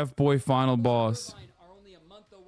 F-boy final boss.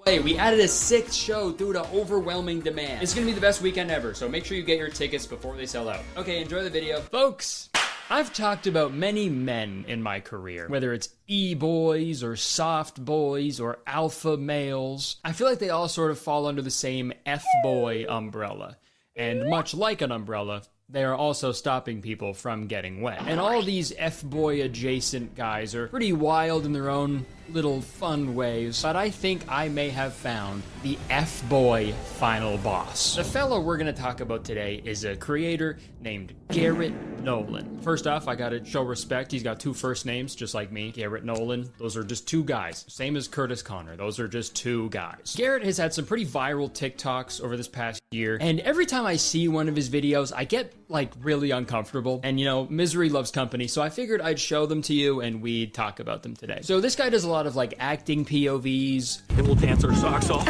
Hey, we added a 6th show due to overwhelming demand. It's gonna be the best weekend ever, so make sure you get your tickets before they sell out. Okay, enjoy the video. Folks, I've talked about many men in my career, whether it's e-boys or soft boys or alpha males. I feel like they all sort of fall under the same F-boy umbrella. And much like an umbrella, they are also stopping people from getting wet. And all these F-boy adjacent guys are pretty wild in their own little fun ways, but I think I may have found the F-boy final boss. The fellow we're gonna talk about today is a creator named Garrett Nolan. First off, I gotta show respect. He's got 2 first names, just like me, Garrett Nolan. Those are just 2 guys. Same as Kurtis Connor. Those are just 2 guys. Garrett has had some pretty viral TikToks over this past year, and every time I see one of his videos, I get like really uncomfortable. And you know, misery loves company, so I figured I'd show them to you and we'd talk about them today. So this guy does a lot of like acting POVs. It will dance our socks off.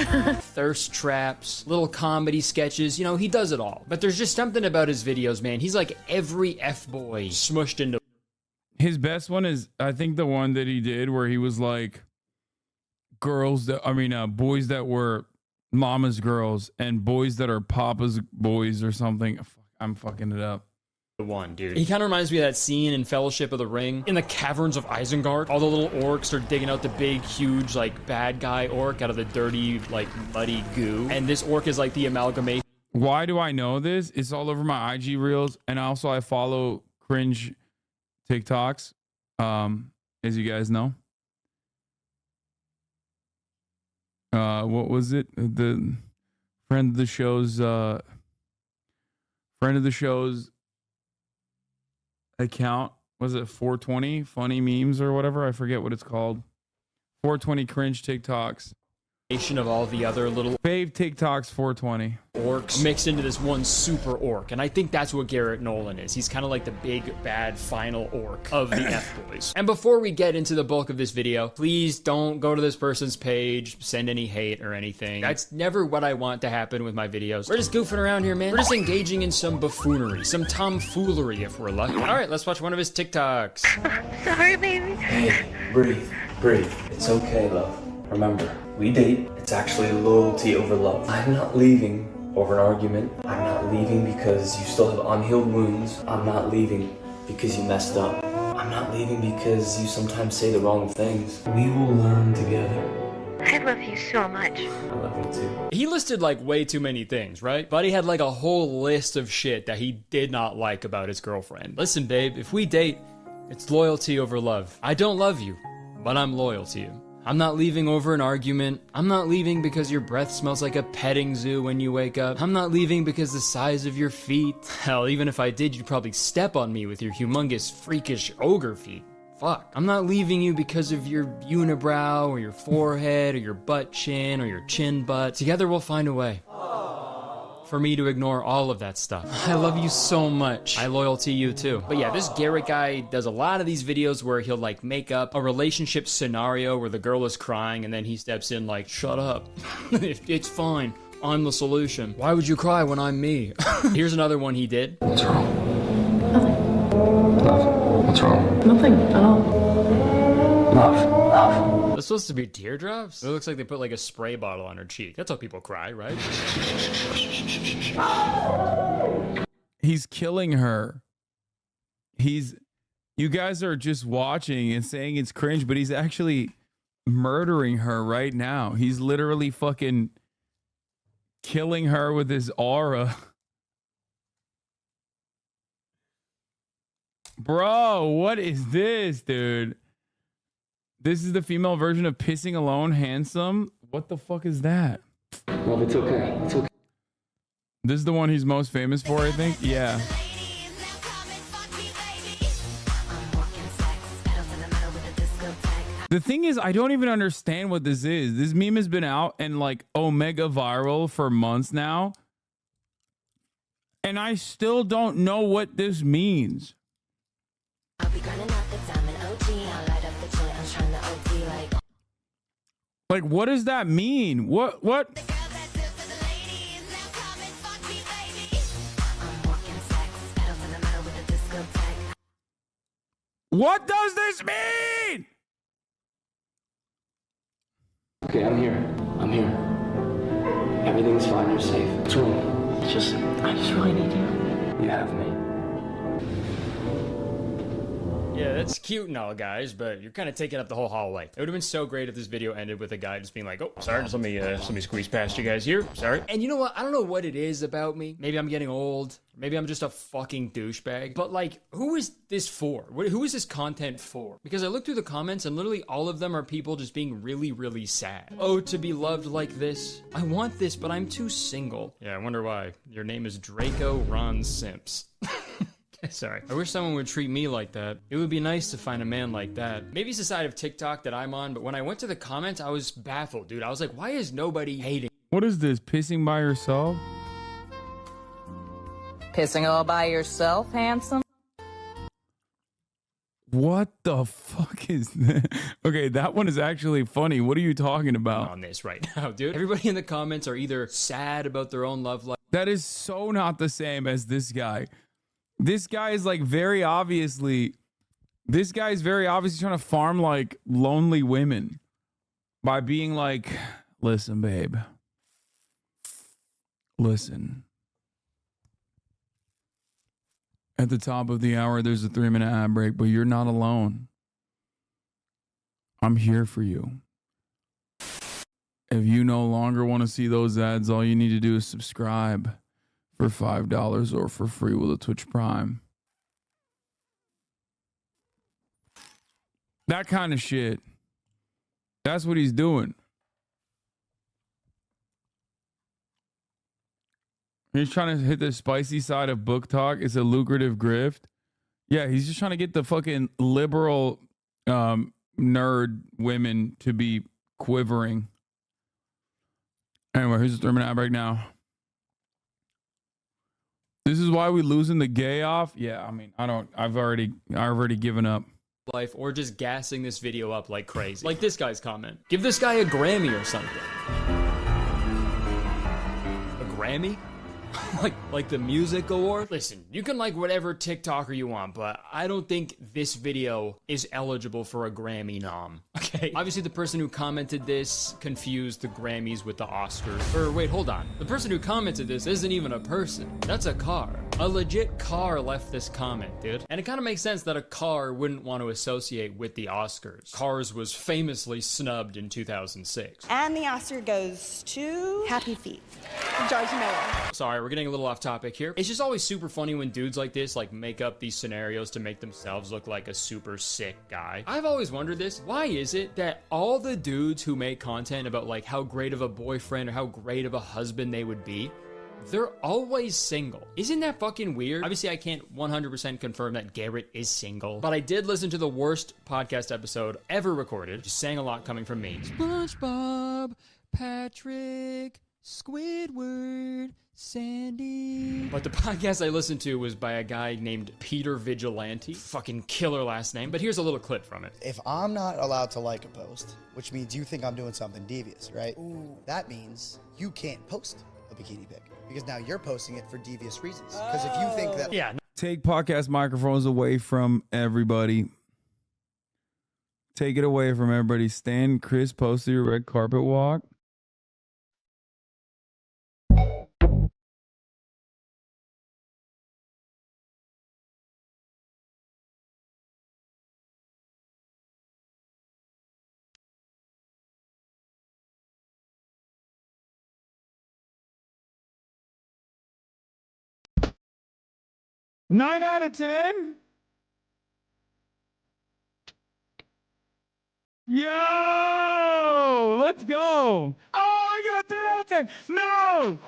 Thirst traps, little comedy sketches, you know, he does it all. But there's just something about his videos, man. He's like every F-boy smushed into. His best one is, I think, the one that he did where he was like boys that were mama's girls and boys that are papa's boys or something. I'm fucking it up. The one, dude. He kind of reminds me of that scene in Fellowship of the Ring in the caverns of Isengard. All the little orcs are digging out the big, huge, like, bad guy orc out of the dirty, like, muddy goo. And this orc is like the amalgamation. Why do I know this? It's all over my IG reels, and also I follow cringe TikToks, as you guys know. What was it? The friend of the show's account, was it 420 funny memes or whatever? I forget what it's called. 420 cringe TikToks. Of all the other little fave TikToks 420 orcs mixed into this one super orc, and I think that's what Garrett Nolan is. He's kind of like the big bad final orc of the F-boys. And before we get into the bulk of this video, please don't go to this person's page, send any hate or anything. That's never what I want to happen with my videos. We're just goofing around here, man. We're just engaging in some buffoonery, some tomfoolery if we're lucky. All right, let's watch one of his TikToks. Sorry, baby. Hey, breathe. It's okay, love. Remember, we date. It's actually loyalty over love. I'm not leaving over an argument. I'm not leaving because you still have unhealed wounds. I'm not leaving because you messed up. I'm not leaving because you sometimes say the wrong things. We will learn together. I love you so much. I love you too. He listed like way too many things, right? But he had like a whole list of shit that he did not like about his girlfriend. Listen, babe, if we date, it's loyalty over love. I don't love you, but I'm loyal to you. I'm not leaving over an argument. I'm not leaving because your breath smells like a petting zoo when you wake up. I'm not leaving because the size of your feet. Hell, even if I did, you'd probably step on me with your humongous, freakish ogre feet. Fuck. I'm not leaving you because of your unibrow or your forehead or your butt chin or your chin butt. Together we'll find a way. For me to ignore all of that stuff. I love you so much. I loyal to you too. But yeah, this Garrett guy does a lot of these videos where he'll like make up a relationship scenario where the girl is crying and then he steps in like, shut up. It's fine. I'm the solution. Why would you cry when I'm me? Here's another one he did. What's wrong? Nothing. Love, what's wrong? Nothing at all. Love. That's supposed to be teardrops? It looks like they put like a spray bottle on her cheek. That's how people cry, right? He's killing her. You guys are just watching and saying it's cringe, but he's actually murdering her right now. He's literally fucking killing her with his aura. Bro, what is this, dude? This is the female version of pissing alone handsome. What the fuck is that? Love, it's okay. It's okay. This is the one he's most famous for, I think. Yeah. The thing is, I don't even understand what this is. This meme has been out and like omega viral for months now. And I still don't know what this means. Like, what does that mean? What? What does this mean? Okay, I'm here. I'm here. Everything's fine. You're safe. What's wrong? I just really need you. You have me. Yeah, that's cute and all, guys, but you're kind of taking up the whole hallway. It would have been so great if this video ended with a guy just being like, oh, sorry, just let me squeeze past you guys here. Sorry. And you know what? I don't know what it is about me. Maybe I'm getting old. Maybe I'm just a fucking douchebag. But like, who is this for? Who is this content for? Because I looked through the comments and literally all of them are people just being really, really sad. Oh, to be loved like this. I want this, but I'm too single. Yeah, I wonder why. Your name is Draco Ron Simps. Sorry. I wish someone would treat me like that. It would be nice to find a man like that. Maybe it's the side of TikTok that I'm on, but when I went to the comments, I was baffled, dude. I was like, why is nobody hating? What is this? Pissing by yourself? Pissing all by yourself, handsome? What the fuck is that? Okay, that one is actually funny. What are you talking about? On this right now, dude. Everybody in the comments are either sad about their own love life. That is so not the same as this guy. This guy is like very obviously trying to farm like lonely women by being like, listen, babe. Listen. At the top of the hour, there's a 3-minute ad break, but you're not alone. I'm here for you. If you no longer want to see those ads, all you need to do is subscribe for $5 or for free with a Twitch Prime. That kind of shit. That's what he's doing. He's trying to hit the spicy side of book talk. It's a lucrative grift. Yeah, he's just trying to get the fucking liberal nerd women to be quivering. Anyway, here's the 3-minute ad break now. This is why we losing the gay off? Yeah, I mean, I've already given up. Life or just gassing this video up like crazy. Like this guy's comment. Give this guy a Grammy or something. A Grammy? like the music award? Listen, you can like whatever TikToker you want, but I don't think this video is eligible for a Grammy nom. Okay? Obviously the person who commented this confused the Grammys with the Oscars. Or wait, hold on. The person who commented this isn't even a person. That's a car. A legit car left this comment, dude. And it kind of makes sense that a car wouldn't want to associate with the Oscars. Cars was famously snubbed in 2006. And the Oscar goes to Happy Feet, George Miller. Sorry, we're getting a little off topic here. It's just always super funny when dudes like this like make up these scenarios to make themselves look like a super sick guy. I've always wondered this. Why is it that all the dudes who make content about like how great of a boyfriend or how great of a husband they would be, they're always single? Isn't that fucking weird? Obviously, I can't 100% confirm that Garrett is single, but I did listen to the worst podcast episode ever recorded. Just saying a lot coming from me. SpongeBob, Patrick, Squidward, Sandy. But the podcast I listened to was by a guy named Peter Vigilante. Fucking killer last name. But here's a little clip from it. If I'm not allowed to like a post, which means you think I'm doing something devious, right? Ooh. That means you can't post a bikini pic because now you're posting it for devious reasons. Because if you think that... Yeah. Take podcast microphones away from everybody. Take it away from everybody. Stan, Chris posted your red carpet walk. Nine out of 10? Yo! Let's go! Oh, I got 3 out of 10! No!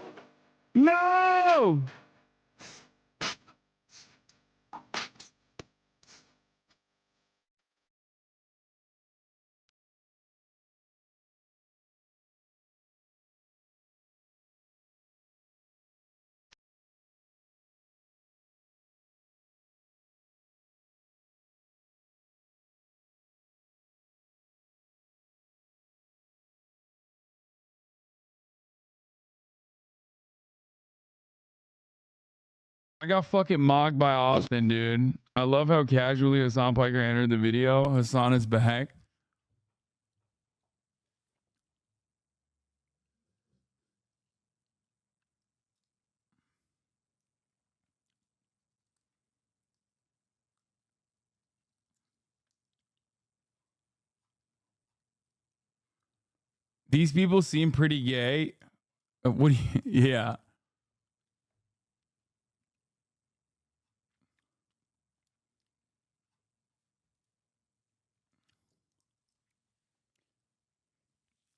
No! I got fucking mocked by Austin, dude. I love how casually HasanPiker entered the video. Hasan is back. These people seem pretty gay. What do you, yeah.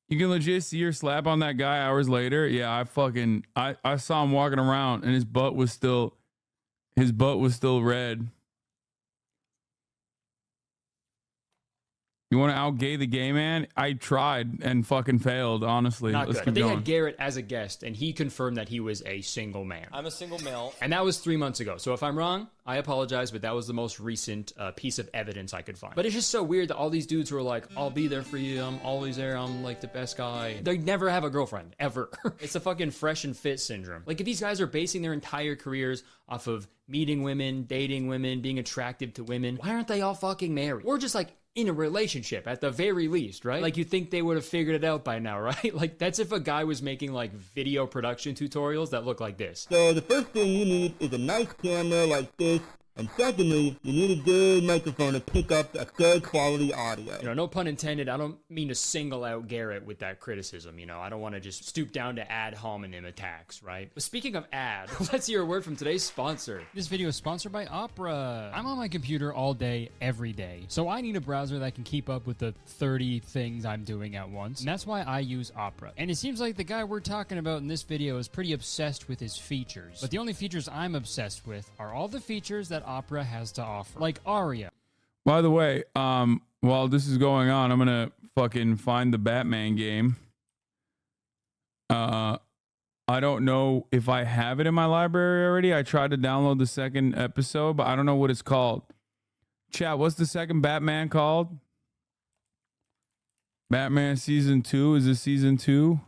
You can legit see her slap on that guy hours later. Yeah, I saw him walking around and his butt was still red. You want to out-gay the gay man? I tried and fucking failed, honestly. Not Let's good. keep But they going. had Garrett as a guest, and he confirmed that he was a single man. I'm a single male. And that was 3 months ago. So if I'm wrong, I apologize, but that was the most recent piece of evidence I could find. But it's just so weird that all these dudes who are like, I'll be there for you, I'm always there, I'm like the best guy. They never have a girlfriend, ever. It's a fucking fresh and fit syndrome. Like if these guys are basing their entire careers off of meeting women, dating women, being attractive to women, why aren't they all fucking married? Or just like in a relationship at the very least, right? Like you think they would have figured it out by now, right? Like that's if a guy was making like video production tutorials that look like this. So the first thing you need is a nice camera like this. And secondly, you need a good microphone to pick up a good quality audio. You know, no pun intended, I don't mean to single out Garrett with that criticism, you know? I don't want to just stoop down to ad hominem attacks, right? But speaking of ad, let's hear a word from today's sponsor. This video is sponsored by Opera. I'm on my computer all day, every day. So I need a browser that can keep up with the 30 things I'm doing at once. And that's why I use Opera. And it seems like the guy we're talking about in this video is pretty obsessed with his features. But the only features I'm obsessed with are all the features that Opera has to offer, like Aria. By the way, while this is going on, I'm gonna fucking find the Batman game. I don't know if I have it in my library already. I tried to download the second episode, but I don't know what it's called. Chat, what's the second Batman called? Batman season 2? Is this season 2?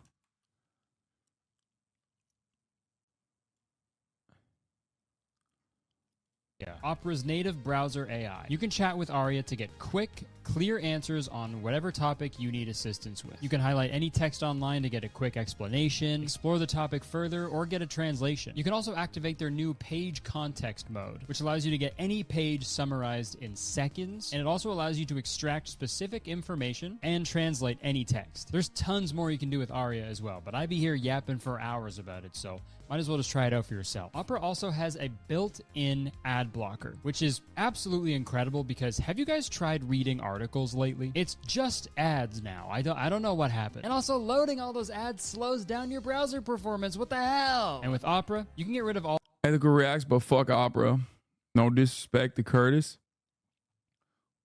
Yeah. Opera's native browser AI. You can chat with Aria to get quick, clear answers on whatever topic you need assistance with. You can highlight any text online to get a quick explanation, explore the topic further, or get a translation. You can also activate their new page context mode, which allows you to get any page summarized in seconds, and it also allows you to extract specific information and translate any text. There's tons more you can do with Aria as well, but I'd be here yapping for hours about it, so might as well just try it out for yourself. Opera also has a built-in ad blocker, which is absolutely incredible because have you guys tried reading articles lately? It's just ads now. I don't know what happened. And also loading all those ads slows down your browser performance. What the hell? And with Opera, you can get rid of all Ethical reacts, but fuck Opera. No disrespect to Kurtis.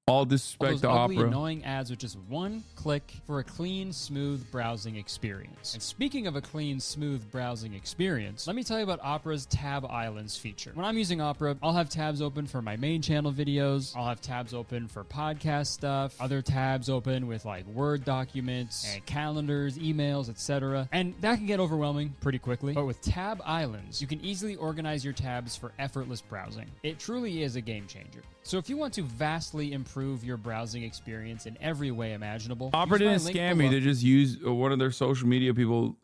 All disrespect those to ugly, Opera. annoying ads with just one click for a clean, smooth browsing experience. And speaking of a clean, smooth browsing experience, let me tell you about Opera's Tab Islands feature. When I'm using Opera, I'll have tabs open for my main channel videos. I'll have tabs open for podcast stuff, other tabs open with like Word documents and calendars, emails, etc. And that can get overwhelming pretty quickly. But with Tab Islands, you can easily organize your tabs for effortless browsing. It truly is a game changer. So if you want to vastly improve your browsing experience in every way imaginable, Opera didn't scam me. They just used one of their social media people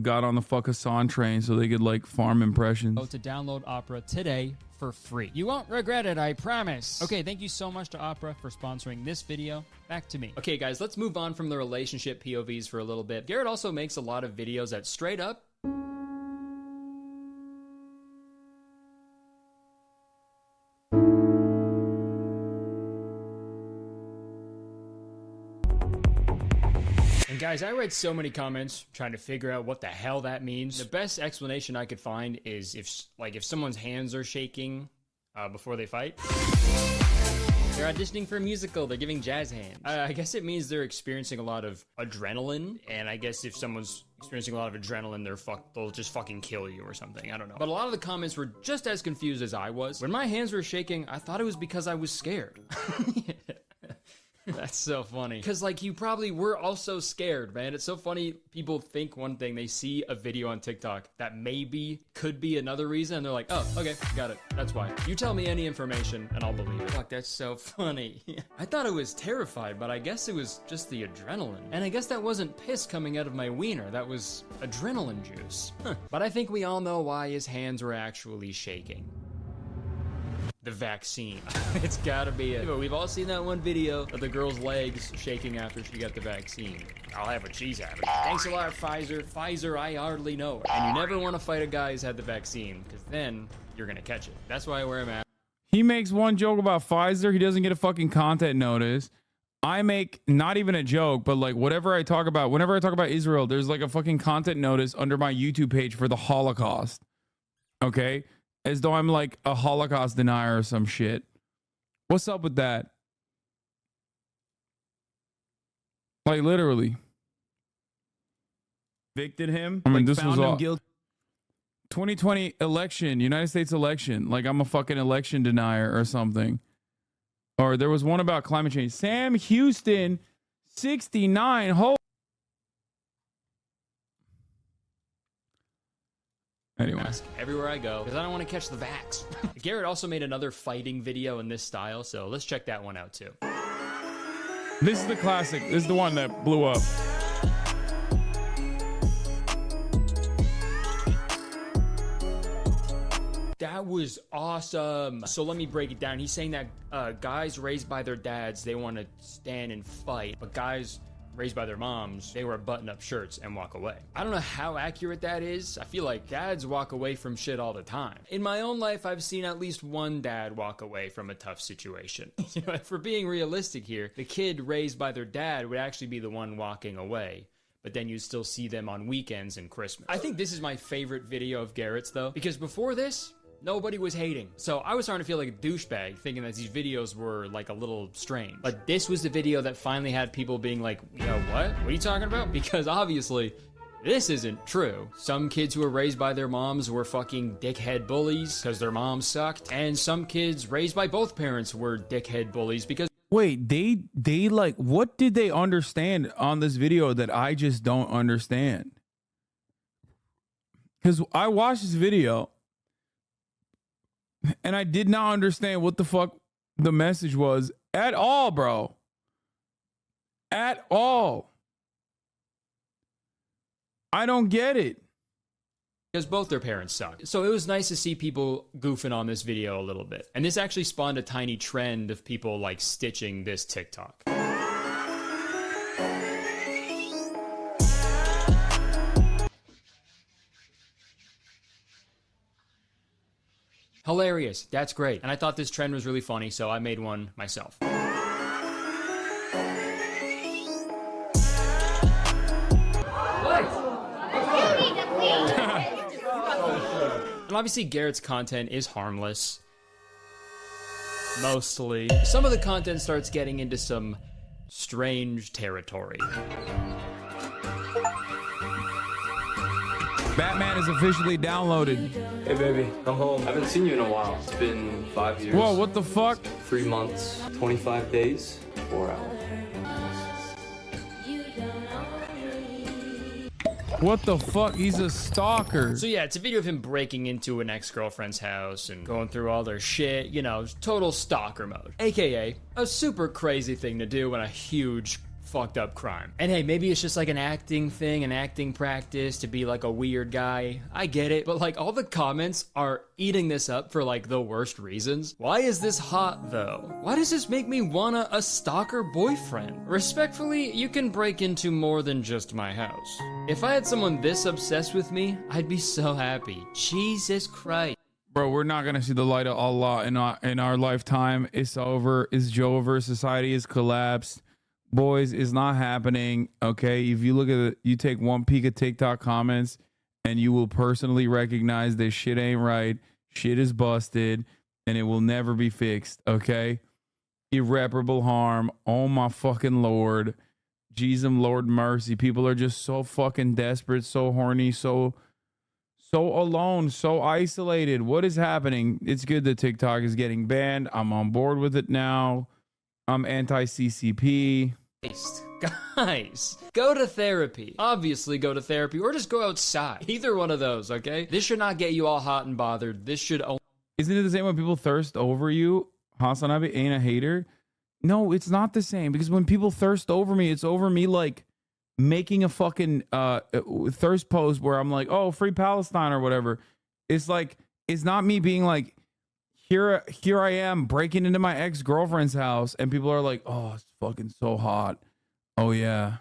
got on the fuck Hasan train so they could like farm impressions. To download Opera today for free. You won't regret it, I promise. Okay, thank you so much to Opera for sponsoring this video. Back to me. Okay, guys, let's move on from the relationship POVs for a little bit. Garrett also makes a lot of videos that straight up guys, I read so many comments trying to figure out what the hell that means. The best explanation I could find is if someone's hands are shaking before they fight. They're auditioning for a musical. They're giving jazz hands. I guess it means they're experiencing a lot of adrenaline. And I guess if someone's experiencing a lot of adrenaline, they'll just fucking kill you or something. I don't know. But a lot of the comments were just as confused as I was. When my hands were shaking, I thought it was because I was scared. That's so funny. Because, like, you probably were also scared, man. It's so funny. People think one thing. They see a video on TikTok that maybe could be another reason. And they're like, oh, okay, got it. That's why. You tell me any information and I'll believe it. Fuck, that's so funny. I thought I was terrified, but I guess it was just the adrenaline. And I guess that wasn't piss coming out of my wiener. That was adrenaline juice. But I think we all know why his hands were actually shaking. the vaccine. It's gotta be it. We've all seen that one video of the girl's legs shaking after she got the vaccine. I'll have what she's having. Thanks a lot, Pfizer. Pfizer, I hardly know her. And you never want to fight a guy who's had the vaccine, because then you're gonna catch it. That's why I wear a mask. He makes one joke about Pfizer. He doesn't get a fucking content notice. I make not even a joke, but like whenever I talk about Israel, there's like a fucking content notice under my YouTube page for the Holocaust. Okay? As though I'm like a Holocaust denier or some shit. What's up with that? Like literally. Convicted him. I mean, like, this was all 2020 election, United States election. Like I'm a fucking election denier or something. Or there was one about climate change. Sam Houston, 69. Anyway. Everywhere I go, because I don't want to catch the vax. Garrett also made another fighting video in this style, so let's check that one out too. This is the classic. This is the one that blew up. That was awesome. So let me break it down. He's saying that guys raised by their dads, they want to stand and fight, but guys raised by their moms, they wear button-up shirts and walk away. I don't know how accurate that is. I feel like dads walk away from shit all the time. In my own life, I've seen at least one dad walk away from a tough situation. You know, if we're being realistic here, the kid raised by their dad would actually be the one walking away. But then you still see them on weekends and Christmas. I think this is my favorite video of Garrett's though, because before this, nobody was hating. So I was starting to feel like a douchebag thinking that these videos were like a little strange. But this was the video that finally had people being like, you know what? What are you talking about? Because obviously this isn't true. Some kids who were raised by their moms were fucking dickhead bullies because their moms sucked. And some kids raised by both parents were dickhead bullies because... Wait, they like, what did they understand on this video that I just don't understand? Because I watched this video and I did not understand what the fuck the message was at all, bro. At all. I don't get it. Because both their parents suck. So it was nice to see people goofing on this video a little bit. And this actually spawned a tiny trend of people like stitching this TikTok. Hilarious. That's great. And I thought this trend was really funny, so I made one myself. And obviously Garrett's content is harmless. Mostly. Some of the content starts getting into some strange territory. Batman is officially downloaded. Hey baby, I'm home. I haven't seen you in a while. It's been 5 years. Whoa, what the fuck? 3 months, 25 days, 4 hours. What the fuck? He's a stalker. So yeah, it's a video of him breaking into an ex-girlfriend's house and going through all their shit, you know, total stalker mode. AKA a super crazy thing to do in a huge fucked up crime. And hey, maybe it's just like an acting thing, an acting practice to be like a weird guy. I get it, but like all the comments are eating this up for like the worst reasons. Why is this hot though? Why does this make me want a stalker boyfriend? Respectfully, you can break into more than just my house. If I had someone this obsessed with me, I'd be so happy. Jesus Christ. Bro, we're not gonna see the light of Allah in our lifetime. It's over. It's over. Society is collapsed. Boys, it's not happening. Okay, if you look at it, you take one peek at TikTok comments, and you will personally recognize that shit ain't right. Shit is busted, and it will never be fixed. Okay, irreparable harm. Oh my fucking Lord, Jesus, Lord mercy. People are just so fucking desperate, so horny, so alone, so isolated. What is happening? It's good that TikTok is getting banned. I'm on board with it now. I'm anti-CCP. Guys, go to therapy. Obviously go to therapy or just go outside. Either one of those, okay? This should not get you all hot and bothered. This should only... Isn't it the same when people thirst over you? HasanAbi ain't a hater? No, it's not the same, because when people thirst over me, it's over me like making a fucking thirst post where I'm like, oh, free Palestine or whatever. It's like, it's not me being like, here I am breaking into my ex-girlfriend's house, and people are like, "Oh, it's fucking so hot." Oh yeah.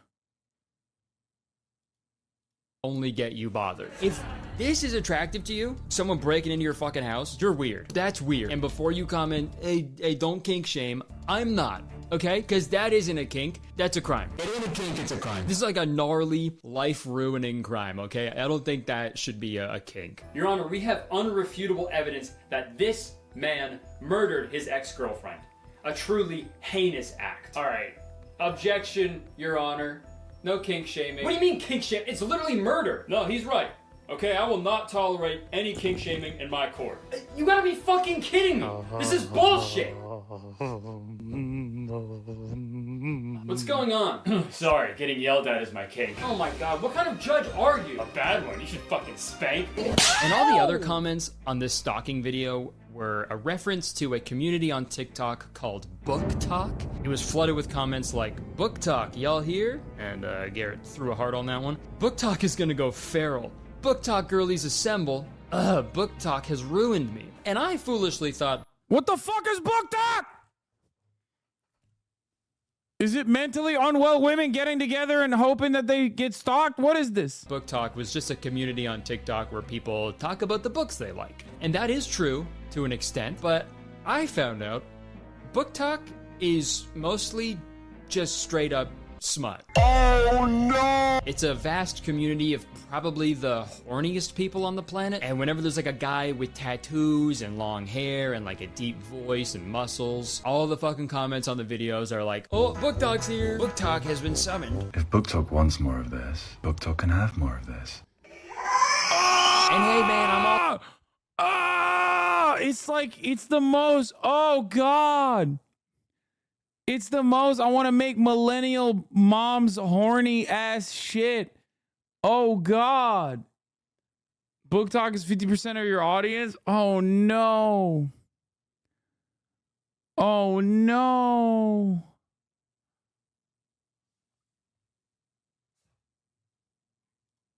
Only get you bothered. If this is attractive to you, someone breaking into your fucking house, you're weird. That's weird. And before you comment, hey, don't kink shame, I'm not, okay? Because that isn't a kink, that's a crime. It ain't a kink, it's a crime. This is like a gnarly, life-ruining crime, okay? I don't think that should be a kink. Your Honor, we have unrefutable evidence that this man murdered his ex-girlfriend. A truly heinous act. All right, objection, Your Honor. No kink shaming. What do you mean kink shaming? It's literally murder. No, he's right. Okay, I will not tolerate any kink shaming in my court. You gotta be fucking kidding me. This is bullshit. What's going on? Sorry, getting yelled at is my kink. Oh my god, what kind of judge are you? A bad one, you should fucking spank. And all the other comments on this stalking video were a reference to a community on TikTok called Book Talk. It was flooded with comments like, "Book Talk, y'all here?" And Garrett threw a heart on that one. "Book Talk is gonna go feral. Book Talk girlies assemble. Book Talk has ruined me." And I foolishly thought, what the fuck is Book Talk? Is it mentally unwell women getting together and hoping that they get stalked? What is this? Book Talk was just a community on TikTok where people talk about the books they like. And that is true to an extent, but I found out Book Talk is mostly just straight up smut. Oh no! It's a vast community of probably the horniest people on the planet, and whenever there's like a guy with tattoos and long hair and like a deep voice and muscles, all the fucking comments on the videos are like, "Oh, Book Talk's here. Book Talk has been summoned." If Book Talk wants more of this, Book Talk can have more of this. And hey man, I'm all... It's like, it's the most, oh God. It's the most, I want to make millennial moms horny ass shit. Oh God. Book Talk is 50% of your audience? Oh no. Oh no.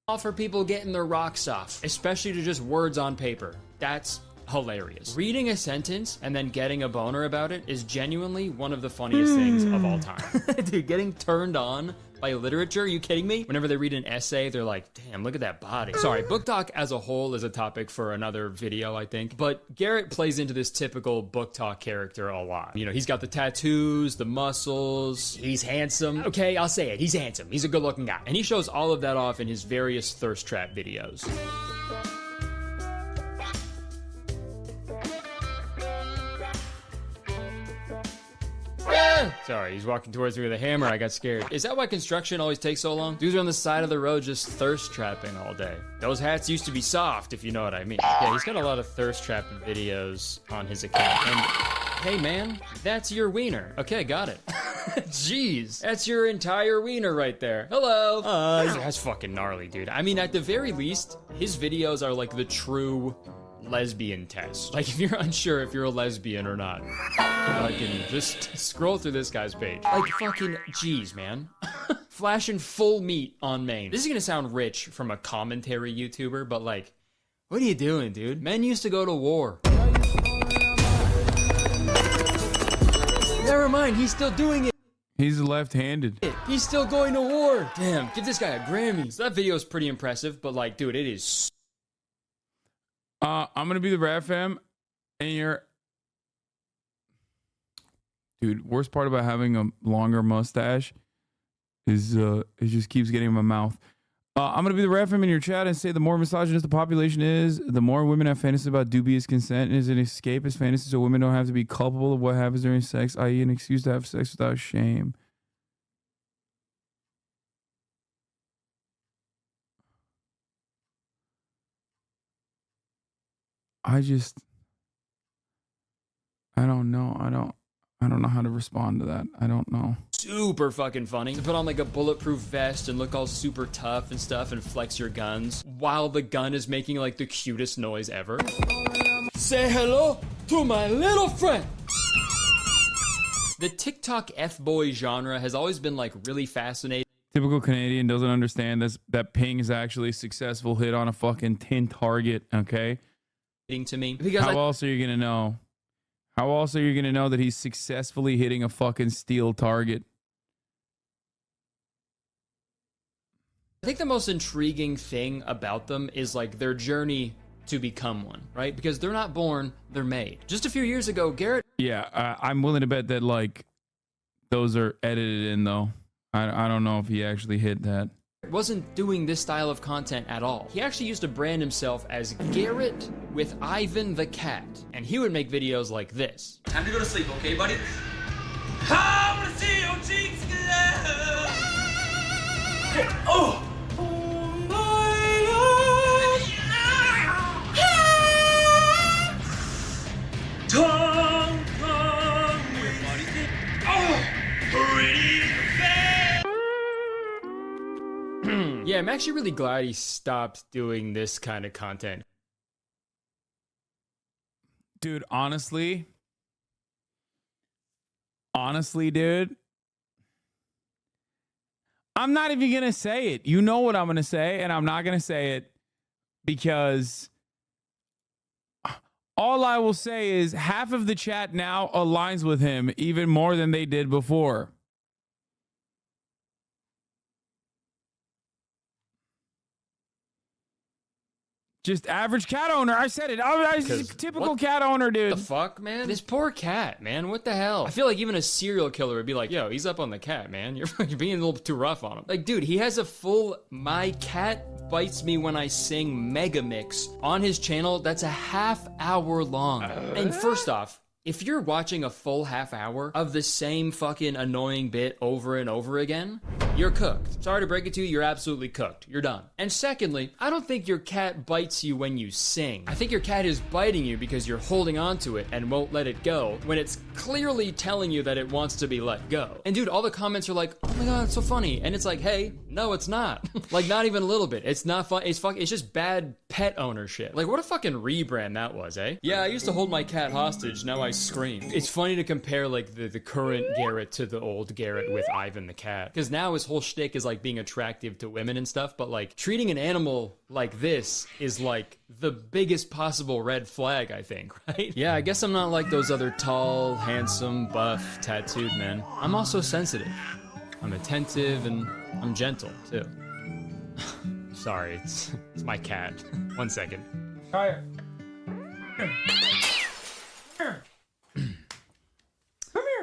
All for people getting their rocks off, especially to just words on paper. That's hilarious. Reading a sentence and then getting a boner about it is genuinely one of the funniest things of all time. Dude, getting turned on by literature, are you kidding me? Whenever they read an essay, they're like, damn, look at that body. Sorry, Book Talk as a whole is a topic for another video, I think. But Garrett plays into this typical Book Talk character a lot. You know, he's got the tattoos, the muscles, he's handsome. Okay, I'll say it, he's handsome. He's a good looking guy. And he shows all of that off in his various thirst trap videos. Sorry, he's walking towards me with a hammer. I got scared. Is that why construction always takes so long? Dudes are on the side of the road just thirst trapping all day. Those hats used to be soft, if you know what I mean. Yeah, he's got a lot of thirst trapping videos on his account. And hey man, that's your wiener. Okay, got it. Jeez, that's your entire wiener right there. Hello. That's fucking gnarly, dude. I mean, at the very least, his videos are like the true lesbian test. Like, if you're unsure if you're a lesbian or not, fucking just scroll through this guy's page. Like, fucking, jeez, man. Flashing full meat on main. This is gonna sound rich from a commentary YouTuber, but like, what are you doing, dude? Men used to go to war. Never mind, he's still doing it. He's left-handed. He's still going to war. Damn, give this guy a Grammy. So that video is pretty impressive, but like, dude, it is. I'm gonna be the Rat Fam, and you're, dude. Worst part about having a longer mustache is it just keeps getting in my mouth. I'm gonna be the Rat Fam in your chat and say the more misogynist the population is, the more women have fantasies about dubious consent, and is an escapist fantasy so women don't have to be culpable of what happens during sex, i.e., an excuse to have sex without shame. I don't know. I don't know how to respond to that. I don't know. Super fucking funny to put on like a bulletproof vest and look all super tough and stuff and flex your guns while the gun is making like the cutest noise ever. Say hello to my little friend. The TikTok F-boy genre has always been like really fascinating. Typical Canadian doesn't understand that ping is actually a successful hit on a fucking tin target, okay? To me, because how else are you gonna know? How else are you going to know that he's successfully hitting a fucking steel target? I think the most intriguing thing about them is like their journey to become one, right? Because they're not born, they're made. Just a few years ago, Garrett... Yeah, I'm willing to bet that, like, those are edited in, though. I don't know if he actually hit that. wasn't doing this style of content at all. He actually used to brand himself as Garrett with Ivan the cat, and he would make videos like this. Time to go to sleep, okay, buddy? I wanna see your cheeks glow. Oh! Yeah, I'm actually really glad he stopped doing this kind of content. Dude, honestly, dude, I'm not even going to say it. You know what I'm going to say, and I'm not going to say it because all I will say is half of the chat now aligns with him even more than they did before. Just average cat owner. I said it. I was just a typical cat owner, dude. The fuck, man? This poor cat, man. What the hell? I feel like even a serial killer would be like, yo, he's up on the cat, man. You're being a little too rough on him. Like, dude, he has a full My Cat Bites Me When I Sing mega mix on his channel that's a half-hour long. And first off, if you're watching a full half hour of the same fucking annoying bit over and over again, you're cooked. Sorry to break it to you, you're absolutely cooked. You're done. And secondly, I don't think your cat bites you when you sing. I think your cat is biting you because you're holding on to it and won't let it go when it's clearly telling you that it wants to be let go. And dude, all the comments are like, oh my god, it's so funny. And it's like, hey, no, it's not. Like, not even a little bit. It's not fun. It's just bad pet ownership. Like, what a fucking rebrand that was, eh? Yeah, I used to hold my cat hostage, now I scream. It's funny to compare like the current Garrett to the old Garrett with Ivan the cat, because now his whole shtick is like being attractive to women and stuff, but like treating an animal like this is like the biggest possible red flag, I think, right? Yeah, I guess I'm not like those other tall, handsome, buff, tattooed men. I'm also sensitive. I'm attentive and I'm gentle too. Sorry, it's my cat. 1 second. Kaya.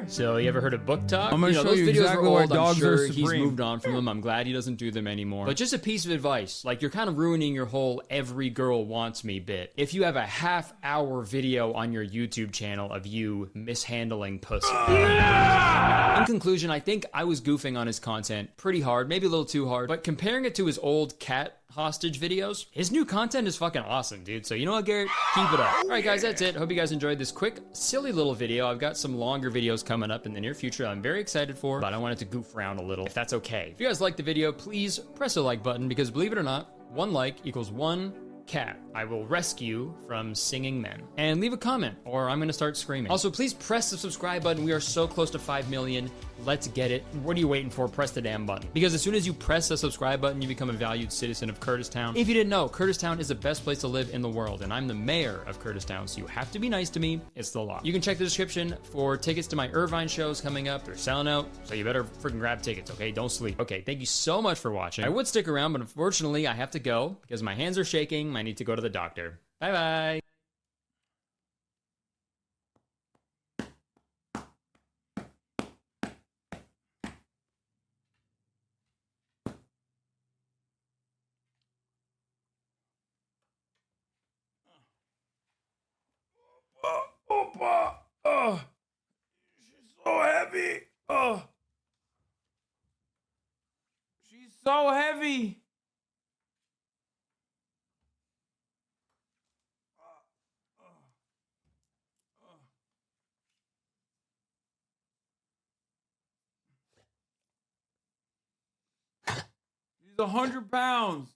So, you ever heard of Book Talk? I'm gonna show those you videos exactly were why old. dogs I'm are sure he's supreme. moved on from them. I'm glad he doesn't do them anymore. But just a piece of advice, like you're kind of ruining your whole every girl wants me bit. If you have a half-hour video on your YouTube channel of you mishandling pussy. In conclusion, I think I was goofing on his content pretty hard, maybe a little too hard, but comparing it to his old cat hostage videos, his new content is fucking awesome, dude. So you know what, Garrett? Keep it up. All right, guys, that's it. Hope you guys enjoyed this quick, silly little video. I've got some longer videos coming up in the near future I'm very excited for, but I wanted to goof around a little, if that's okay. If you guys liked the video, please press the like button, because believe it or not, 1 like equals 1 cat I will rescue from singing men. And leave a comment, or I'm gonna start screaming. Also, please press the subscribe button. We are so close to 5 million. Let's get it. What are you waiting for? Press the damn button. Because as soon as you press the subscribe button, you become a valued citizen of Kurtistown. If you didn't know, Kurtistown is the best place to live in the world, and I'm the mayor of Kurtistown, so you have to be nice to me. It's the law. You can check the description for tickets to my Irvine shows coming up. They're selling out, so you better freaking grab tickets, okay? Don't sleep. Okay, thank you so much for watching. I would stick around, but unfortunately, I have to go because my hands are shaking. I need to go to the doctor. Bye-bye. Opa. Oh, she's so heavy. Oh, she's so heavy. She's 100 pounds.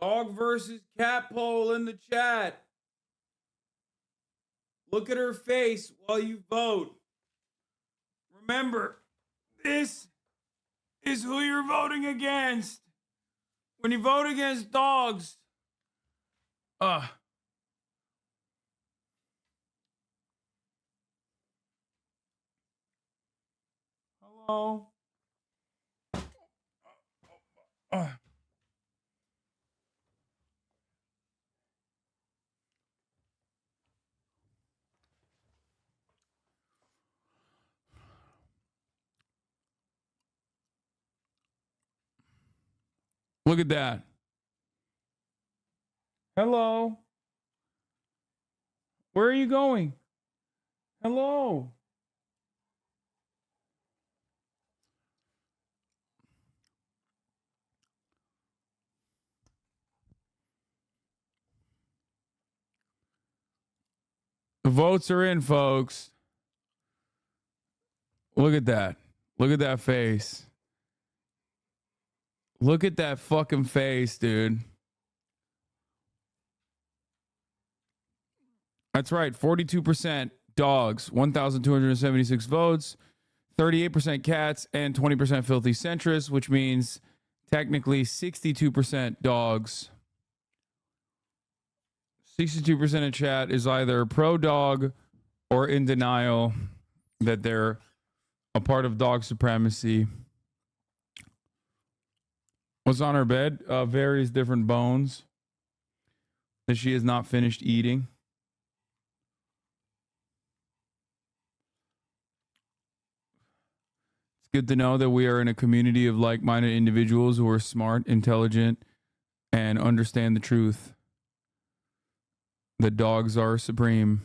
Dog versus cat poll in the chat. Look at her face while you vote. Remember, this is who you're voting against. When you vote against dogs, hello. Look at that. Hello. Where are you going? Hello. The votes are in, folks. Look at that. Look at that face. Look at that fucking face, dude. That's right. 42% dogs, 1,276 votes, 38% cats, and 20% filthy centrists, which means technically 62% dogs. 62% of chat is either pro-dog or in denial that they're a part of dog supremacy. What's on her bed? Various different bones that she has not finished eating. It's good to know that we are in a community of like-minded individuals who are smart, intelligent, and understand the truth. The dogs are supreme.